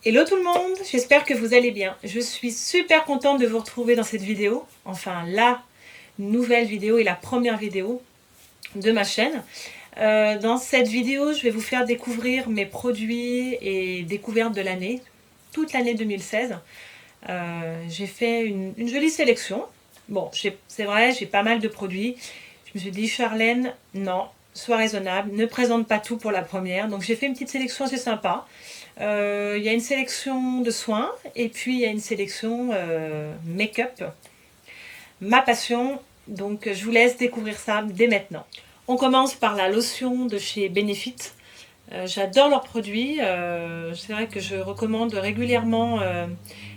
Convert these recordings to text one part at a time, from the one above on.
Hello tout le monde, j'espère que vous allez bien. Je suis super contente de vous retrouver dans cette vidéo, enfin la nouvelle vidéo et la première vidéo de ma chaîne. Dans cette vidéo, je vais vous faire découvrir mes produits et découvertes de l'année, toute l'année 2016. J'ai fait une jolie sélection. Bon, c'est vrai, j'ai pas mal de produits. Je me suis dit, Charlène, non, sois raisonnable, ne présente pas tout pour la première. Donc j'ai fait une petite sélection assez sympa. Il y a une sélection de soins et puis il y a une sélection make-up, ma passion. Donc je vous laisse découvrir ça dès maintenant. On commence par la lotion de chez Benefit. J'adore leurs produits. C'est vrai que je recommande régulièrement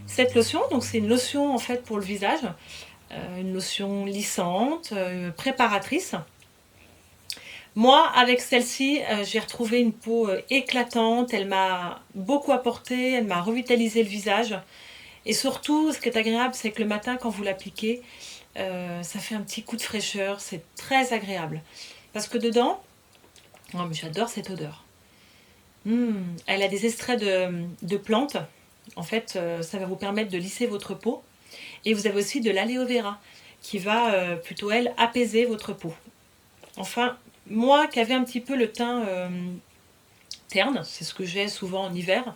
cette lotion. Donc c'est une lotion en fait pour le visage, une lotion lissante, préparatrice. Moi, avec celle-ci, j'ai retrouvé une peau éclatante. Elle m'a beaucoup apporté, elle m'a revitalisé le visage. Et surtout, ce qui est agréable, c'est que le matin, quand vous l'appliquez, ça fait un petit coup de fraîcheur. C'est très agréable. Parce que dedans, oh, mais j'adore cette odeur. Elle a des extraits de plantes. En fait, ça va vous permettre de lisser votre peau. Et vous avez aussi de l'aloe vera qui va plutôt, elle, apaiser votre peau. Enfin, moi qui avais un petit peu le teint terne, c'est ce que j'ai souvent en hiver,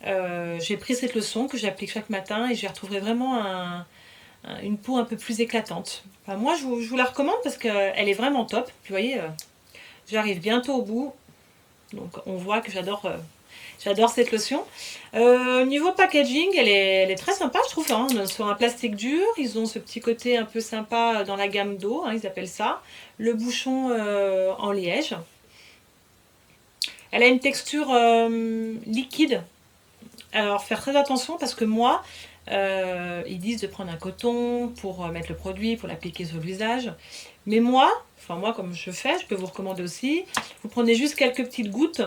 j'ai pris cette lotion que j'applique chaque matin et j'ai retrouvé vraiment une peau un peu plus éclatante. Enfin, moi, je vous la recommande parce qu'elle est vraiment top. Puis, vous voyez, j'arrive bientôt au bout. Donc, on voit que j'adore cette lotion. Niveau packaging, elle est très sympa, je trouve. Hein. Sur un plastique dur, ils ont ce petit côté un peu sympa dans la gamme d'eau, hein, ils appellent ça. Le bouchon en liège. Elle a une texture liquide. Alors, faire très attention parce que moi, ils disent de prendre un coton pour mettre le produit, pour l'appliquer sur le visage. Mais moi, comme je fais, je peux vous recommander aussi, vous prenez juste quelques petites gouttes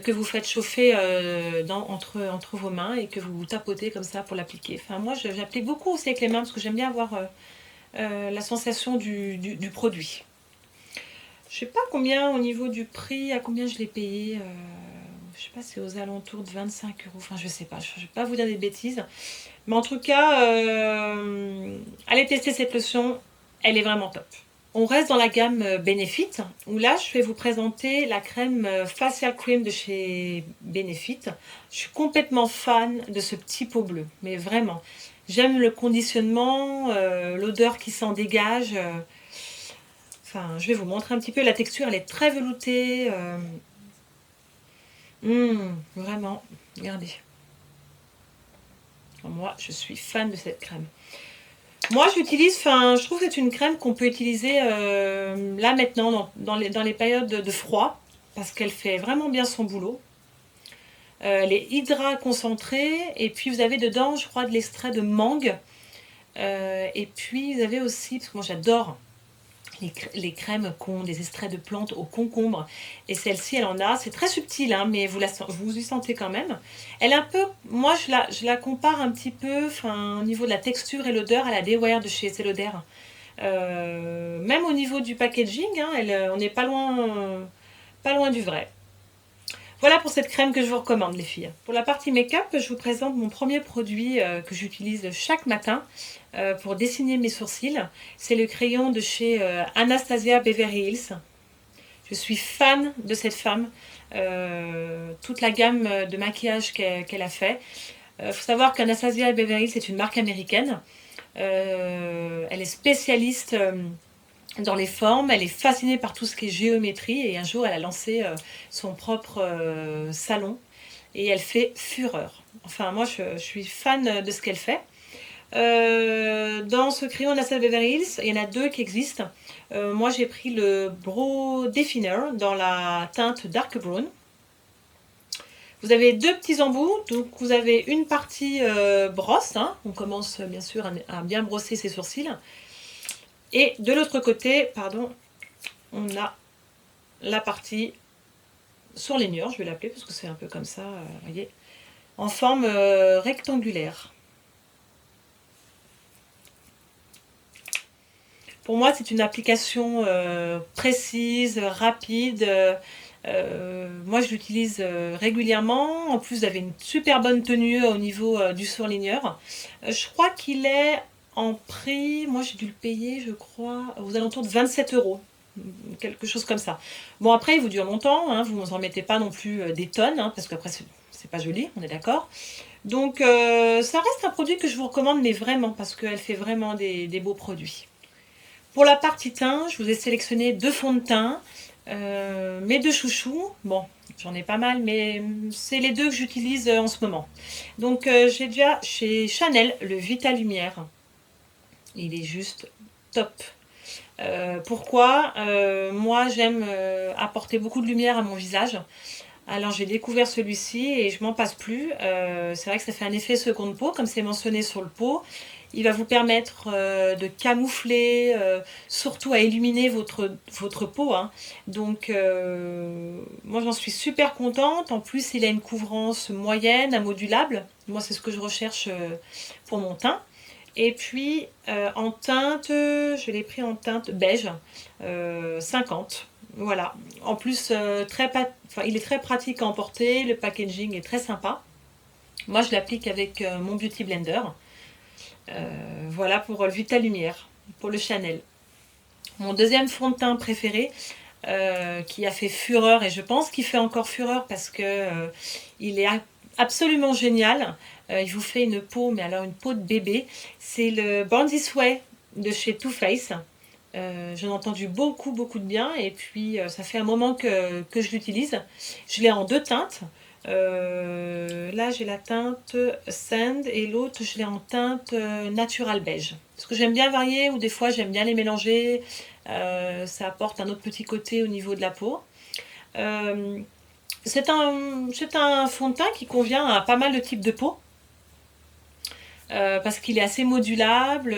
que vous faites chauffer entre vos mains et que vous tapotez comme ça pour l'appliquer. Enfin, moi, j'applique beaucoup aussi avec les mains parce que j'aime bien avoir la sensation du produit. Je sais pas combien au niveau du prix, à combien je l'ai payé. Je sais pas, c'est aux alentours de 25 €. Enfin, je sais pas, je vais pas vous dire des bêtises. Mais en tout cas, allez tester cette lotion, elle est vraiment top. On reste dans la gamme Benefit, où là, je vais vous présenter la crème Facial Cream de chez Benefit. Je suis complètement fan de ce petit pot bleu, mais vraiment. J'aime le conditionnement, l'odeur qui s'en dégage. Enfin, je vais vous montrer un petit peu. La texture, elle est très veloutée. Vraiment, regardez. Moi, je suis fan de cette crème. Moi, je trouve que c'est une crème qu'on peut utiliser là maintenant, dans les périodes de froid, parce qu'elle fait vraiment bien son boulot. Elle est hydra concentrée, et puis vous avez dedans, je crois, de l'extrait de mangue. Et puis vous avez aussi, parce que moi j'adore les crèmes qui ont des extraits de plantes au concombre. Et celle-ci, elle en a. C'est très subtil, hein, mais vous y sentez quand même. Elle est un peu... Moi, je la compare un petit peu, au niveau de la texture et l'odeur, à la Deware de chez Estée Lauder. Même au niveau du packaging, hein, on n'est pas loin du vrai. Voilà pour cette crème que je vous recommande, les filles. Pour la partie make-up, je vous présente mon premier produit que j'utilise chaque matin pour dessiner mes sourcils. C'est le crayon de chez Anastasia Beverly Hills. Je suis fan de cette femme. Toute la gamme de maquillage qu'elle a fait. Faut savoir qu'Anastasia Beverly Hills est une marque américaine. Elle est spécialiste dans les formes, elle est fascinée par tout ce qui est géométrie et un jour elle a lancé son propre salon et elle fait fureur. Enfin, moi je suis fan de ce qu'elle fait. Dans ce crayon Anastasia Beverly Hills, il y en a deux qui existent. Moi j'ai pris le Brow Definer dans la teinte Dark Brown. Vous avez deux petits embouts, donc vous avez une partie brosse, hein. On commence bien sûr à bien brosser ses sourcils. Et de l'autre côté, on a la partie surligneur, je vais l'appeler parce que c'est un peu comme ça, voyez, en forme rectangulaire. Pour moi, c'est une application précise, rapide, Moi, je l'utilise régulièrement. En plus, vous avez une super bonne tenue au niveau du surligneur. Je crois qu'il est en prix. Moi, j'ai dû le payer, je crois, aux alentours de 27 euros. Quelque chose comme ça. Bon, après, il vous dure longtemps. Hein, vous n'en mettez pas non plus des tonnes, hein, parce qu'après, c'est pas joli, on est d'accord. Donc, ça reste un produit que je vous recommande, mais vraiment, parce qu'elle fait vraiment des beaux produits. Pour la partie teint, je vous ai sélectionné 2 fonds de teint. Mes 2 chouchous, bon, j'en ai pas mal, mais c'est les 2 que j'utilise en ce moment. Donc, j'ai déjà chez Chanel le Vita Lumière. Il est juste top. Pourquoi moi, j'aime apporter beaucoup de lumière à mon visage. Alors, j'ai découvert celui-ci et je m'en passe plus. C'est vrai que ça fait un effet seconde peau, comme c'est mentionné sur le pot. Il va vous permettre de camoufler, surtout à illuminer votre peau. Hein. Donc, moi, j'en suis super contente. En plus, il a une couvrance moyenne, modulable. Moi, c'est ce que je recherche pour mon teint. Et puis, en teinte, je l'ai pris en teinte beige, 50. Voilà. En plus, il est très pratique à emporter. Le packaging est très sympa. Moi, je l'applique avec mon Beauty Blender. Voilà pour le Vita Lumière, pour le Chanel. Mon deuxième fond de teint préféré, qui a fait fureur, et je pense qu'il fait encore fureur parce que il est absolument génial. Il vous fait une peau, mais alors une peau de bébé. C'est le Born This Way de chez Too Faced. J'en ai entendu beaucoup de bien, et puis ça fait un moment que je l'utilise. Je l'ai en 2 teintes. Là j'ai la teinte Sand et l'autre je l'ai en teinte Natural Beige. Parce que j'aime bien varier, ou des fois j'aime bien les mélanger. Ça apporte un autre petit côté au niveau de la peau. C'est un fond de teint qui convient à pas mal de types de peau. Parce qu'il est assez modulable.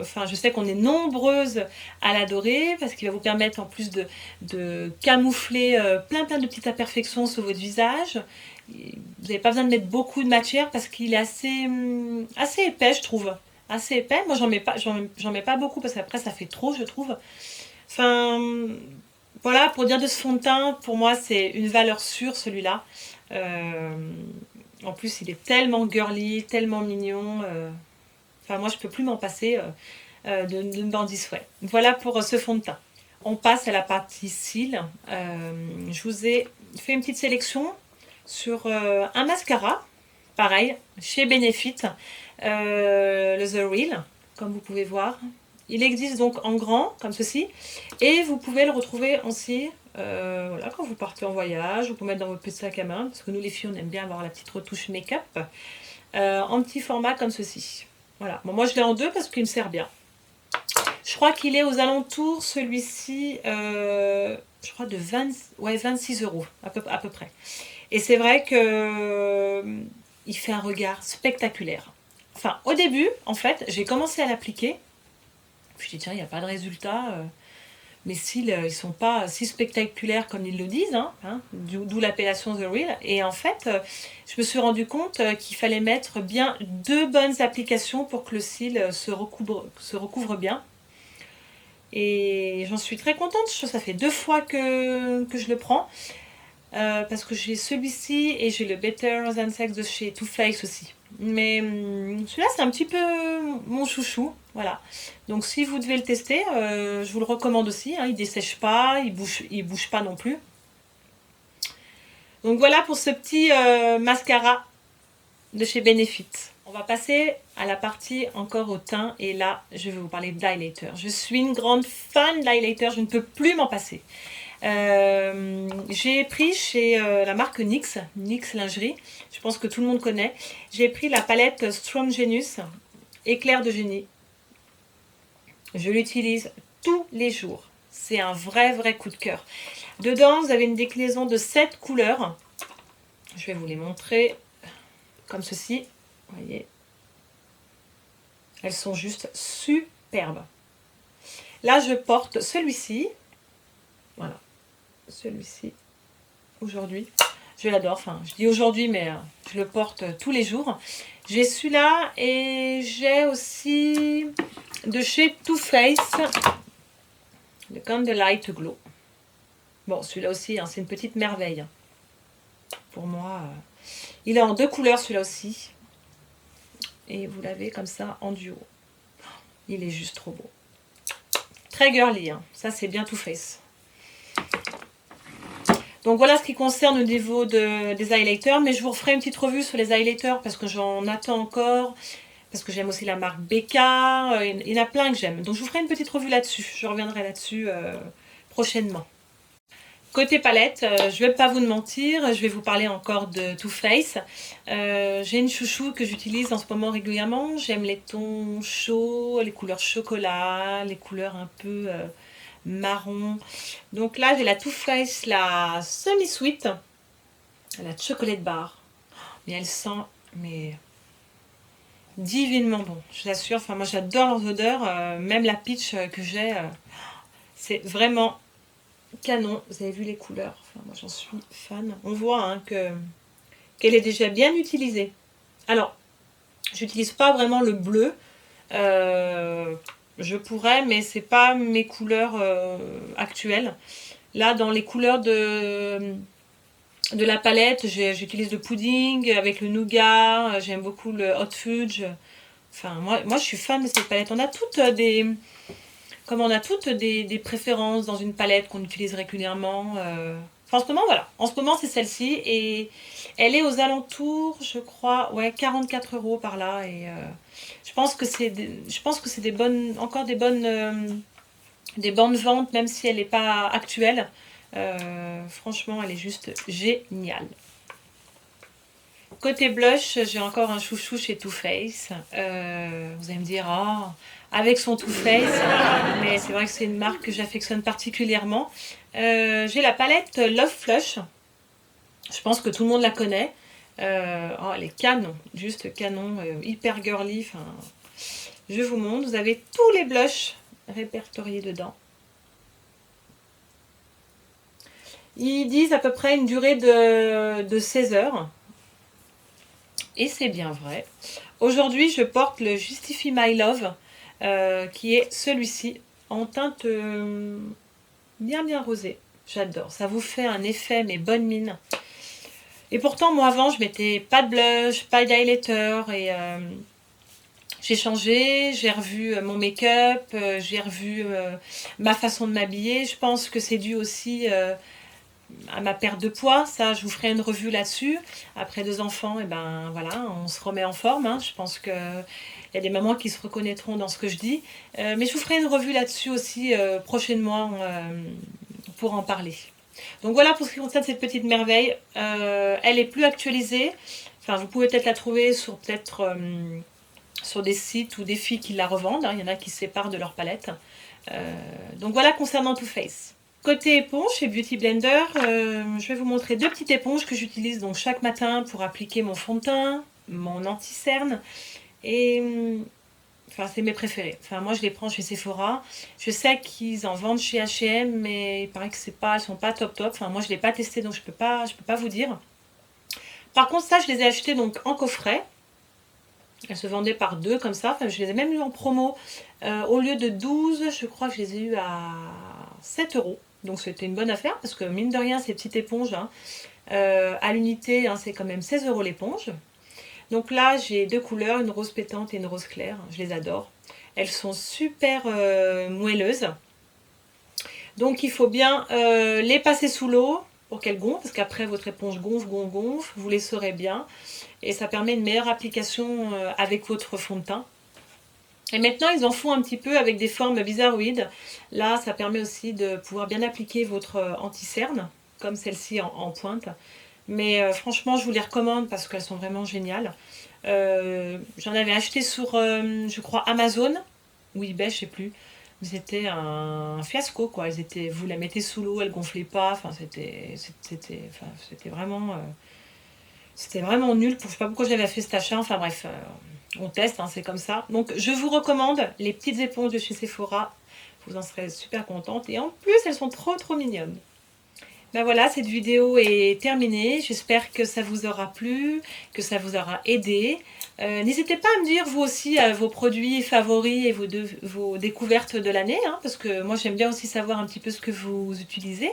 Enfin, je sais qu'on est nombreuses à l'adorer parce qu'il va vous permettre en plus de camoufler plein de petites imperfections sur votre visage. Vous n'avez pas besoin de mettre beaucoup de matière parce qu'il est assez épais, je trouve. Assez épais. Moi, j'en mets pas beaucoup parce qu'après ça fait trop, je trouve. Enfin, voilà, pour dire de ce fond de teint, pour moi, c'est une valeur sûre, celui-là. En plus, il est tellement girly, tellement mignon. Enfin, moi, je peux plus m'en passer de Born This Way. Voilà pour ce fond de teint. On passe à la partie cils. Je vous ai fait une petite sélection sur un mascara. Pareil, chez Benefit. Le The Real, comme vous pouvez voir. Il existe donc en grand, comme ceci. Et vous pouvez le retrouver aussi... voilà, quand vous partez en voyage, vous pouvez mettre dans votre petit sac à main, parce que nous les filles on aime bien avoir la petite retouche make-up, en petit format comme ceci. Voilà, bon, moi je l'ai en 2 parce qu'il me sert bien. Je crois qu'il est aux alentours, celui-ci, je crois de 26 euros à peu près. Et c'est vrai que il fait un regard spectaculaire. Enfin, au début, en fait, j'ai commencé à l'appliquer, puis je dis tiens, il n'y a pas de résultat. Mes cils, ils sont pas si spectaculaires comme ils le disent, d'où l'appellation The Real. Et en fait, je me suis rendu compte qu'il fallait mettre bien 2 bonnes applications pour que le cil se recouvre bien. Et j'en suis très contente. Ça fait 2 fois que je le prends. Parce que j'ai celui-ci et j'ai le Better Than Sex de chez Too Faced aussi. Mais celui-là, c'est un petit peu mon chouchou. Voilà. Donc si vous devez le tester, je vous le recommande aussi. Hein. Il ne dessèche pas, il bouge pas non plus. Donc voilà pour ce petit mascara de chez Benefit. On va passer à la partie encore au teint. Et là, je vais vous parler d'highlighter. Je suis une grande fan d'highlighter. Je ne peux plus m'en passer. J'ai pris chez la marque NYX Lingerie, je pense que tout le monde connaît. J'ai pris la palette Strong Genius Éclair de génie. Je l'utilise tous les jours. C'est un vrai coup de cœur. Dedans, vous avez une déclinaison de 7 couleurs. Je vais vous les montrer comme ceci. Vous voyez, elles sont juste superbes. Là, je porte celui-ci. Voilà. Celui-ci aujourd'hui, je l'adore, enfin je dis aujourd'hui mais je le porte tous les jours. J'ai celui-là et j'ai aussi de chez Too Faced le Candlelight Glow. Bon, celui-là aussi, hein, c'est une petite merveille. Pour moi, il est en 2 couleurs celui-là aussi. Et vous l'avez comme ça en duo. Il est juste trop beau. Très girly, hein. Ça c'est bien Too Faced. Donc voilà ce qui concerne au niveau des highlighters. Mais je vous referai une petite revue sur les highlighters parce que j'en attends encore. Parce que j'aime aussi la marque BK. Il y en a plein que j'aime. Donc je vous ferai une petite revue là-dessus. Je reviendrai là-dessus prochainement. Côté palette, je vais pas vous mentir, je vais vous parler encore de Too Faced. J'ai une chouchou que j'utilise en ce moment régulièrement. J'aime les tons chauds, les couleurs chocolat, les couleurs un peu marron. Donc là, j'ai la Too Faced, la Semi Sweet, la Chocolate Bar. Mais elle sent divinement bon, je vous assure. Enfin, moi, j'adore leurs odeurs. Même la peach que j'ai, c'est vraiment canon. Vous avez vu les couleurs, enfin, moi j'en suis fan. On voit hein, qu'elle est déjà bien utilisée. Alors, j'utilise pas vraiment le bleu. Je pourrais, mais c'est pas mes couleurs actuelles. Là, dans les couleurs de la palette, j'utilise le pudding avec le nougat. J'aime beaucoup le hot fudge. Enfin, moi je suis fan de cette palette. On a toutes des préférences dans une palette qu'on utilise régulièrement. Enfin, en ce moment, voilà. En ce moment, c'est celle-ci. Et elle est aux alentours, je crois, ouais, 44 € par là. Et je pense que c'est encore des bonnes ventes, même si elle n'est pas actuelle. Franchement, elle est juste géniale. Côté blush, j'ai encore un chouchou chez Too Faced. Vous allez me dire, oh, avec son Too Faced, mais c'est vrai que c'est une marque que j'affectionne particulièrement. J'ai la palette Love Flush. Je pense que tout le monde la connaît. Oh, elle est canon, juste canon, hyper girly. Enfin, je vous montre, vous avez tous les blushs répertoriés dedans. Ils disent à peu près une durée de 16 heures. Et c'est bien vrai. Aujourd'hui, je porte le Justify My Love, qui est celui-ci, en teinte bien rosée. J'adore. Ça vous fait un effet, mais bonne mine. Et pourtant, moi, avant, je mettais pas de blush, pas d'highlighter. Et j'ai changé, j'ai revu mon make-up, j'ai revu ma façon de m'habiller. Je pense que c'est dû aussi à ma perte de poids. Ça, je vous ferai une revue là-dessus. Après 2 enfants, et ben voilà, on se remet en forme. Hein. Je pense qu'il y a des mamans qui se reconnaîtront dans ce que je dis. Mais je vous ferai une revue là-dessus aussi prochainement pour en parler. Donc voilà pour ce qui concerne cette petite merveille. Elle est plus actualisée. Enfin, vous pouvez peut-être la trouver sur sur des sites ou des filles qui la revendent. Hein. Il y en a qui se séparent de leur palette. Donc voilà concernant Too Faced. Côté éponge, chez Beauty Blender, je vais vous montrer 2 petites éponges que j'utilise donc chaque matin pour appliquer mon fond de teint, mon anti-cerne. Et enfin, c'est mes préférés. Enfin, moi, je les prends chez Sephora. Je sais qu'ils en vendent chez H&M, mais il paraît que elles sont pas top. Enfin, moi, je l'ai pas testé, donc je peux pas vous dire. Par contre, ça, je les ai achetés donc en coffret. Elles se vendaient par 2 comme ça. Enfin, je les ai même eu en promo. Au lieu de 12, je crois que je les ai eu à 7 €. Donc c'était une bonne affaire parce que mine de rien, ces petites éponges, hein, à l'unité, hein, c'est quand même 16 € l'éponge. Donc là, j'ai 2 couleurs, une rose pétante et une rose claire. Je les adore. Elles sont super moelleuses. Donc il faut bien les passer sous l'eau pour qu'elles gonflent, parce qu'après votre éponge gonfle. Vous les saurez bien. Et ça permet une meilleure application avec votre fond de teint. Et maintenant, ils en font un petit peu avec des formes bizarroïdes. Là, ça permet aussi de pouvoir bien appliquer votre anti-cerne, comme celle-ci en pointe. Mais franchement, je vous les recommande parce qu'elles sont vraiment géniales. J'en avais acheté sur, je crois, Amazon ou eBay, je sais plus. C'était un fiasco, quoi. Vous la mettez sous l'eau, elle gonflait pas. Enfin, c'était vraiment nul. Je sais pas pourquoi j'avais fait cet achat. Enfin bref, on teste, hein, c'est comme ça. Donc je vous recommande les petites éponges de chez Sephora. Vous en serez super contente. Et en plus, elles sont trop mignonnes. Ben voilà, cette vidéo est terminée. J'espère que ça vous aura plu, que ça vous aura aidé. N'hésitez pas à me dire, vous aussi, vos produits favoris et vos découvertes de l'année. Hein, parce que moi, j'aime bien aussi savoir un petit peu ce que vous utilisez.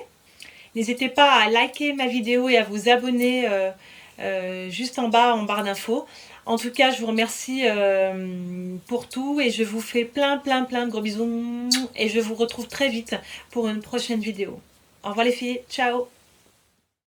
N'hésitez pas à liker ma vidéo et à vous abonner juste en bas, en barre d'infos. En tout cas, je vous remercie pour tout et je vous fais plein de gros bisous et je vous retrouve très vite pour une prochaine vidéo. Au revoir les filles, ciao!